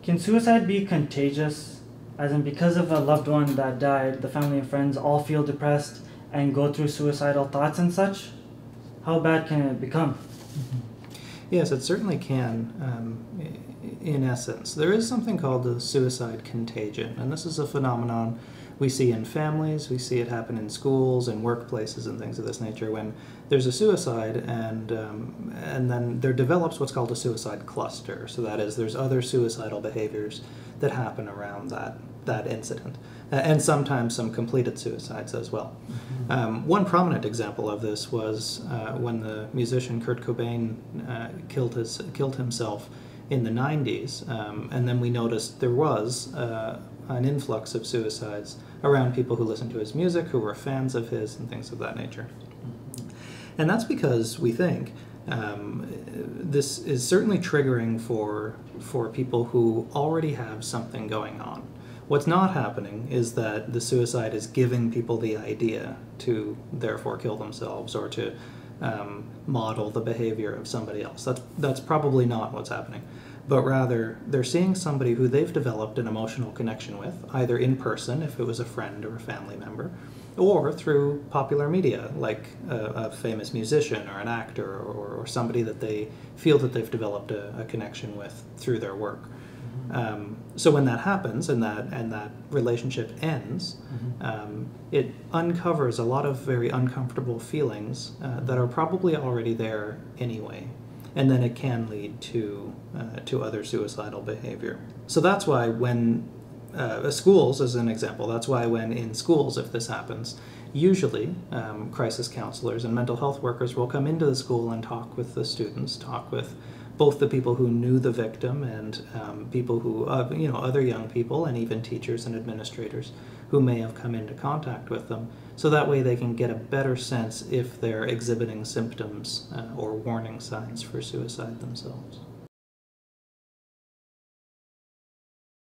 Can suicide be contagious? As in, because of a loved one that died, the family and friends all feel depressed and go through suicidal thoughts and such? How bad can it become? Yes, it certainly can, in essence. There is something called the suicide contagion, and this is a phenomenon we see in families, we see it happen in schools and workplaces and things of this nature when there's a suicide and then there develops what's called a suicide cluster. So that is, there's other suicidal behaviors that happen around that incident, and sometimes some completed suicides as well. One prominent example of this was when the musician Kurt Cobain killed himself in the 90s, and then we noticed there was an influx of suicides around people who listened to his music, who were fans of his, and things of that nature. And that's because we think this is certainly triggering for people who already have something going on. What's not happening is that the suicide is giving people the idea to therefore kill themselves or to model the behavior of somebody else. That's probably not what's happening. But rather, they're seeing somebody who they've developed an emotional connection with, either in person, if it was a friend or a family member, or through popular media, like a famous musician or an actor or somebody that they feel that they've developed a connection with through their work. So when that happens and that relationship ends, it uncovers a lot of very uncomfortable feelings that are probably already there anyway. And then it can lead to other suicidal behavior. So that's why when schools, as an example, that's why when in schools, if this happens, usually crisis counselors and mental health workers will come into the school and talk with the students, talk with both the people who knew the victim and people who, other young people and even teachers and administrators who may have come into contact with them. So that way they can get a better sense if they're exhibiting symptoms or warning signs for suicide themselves.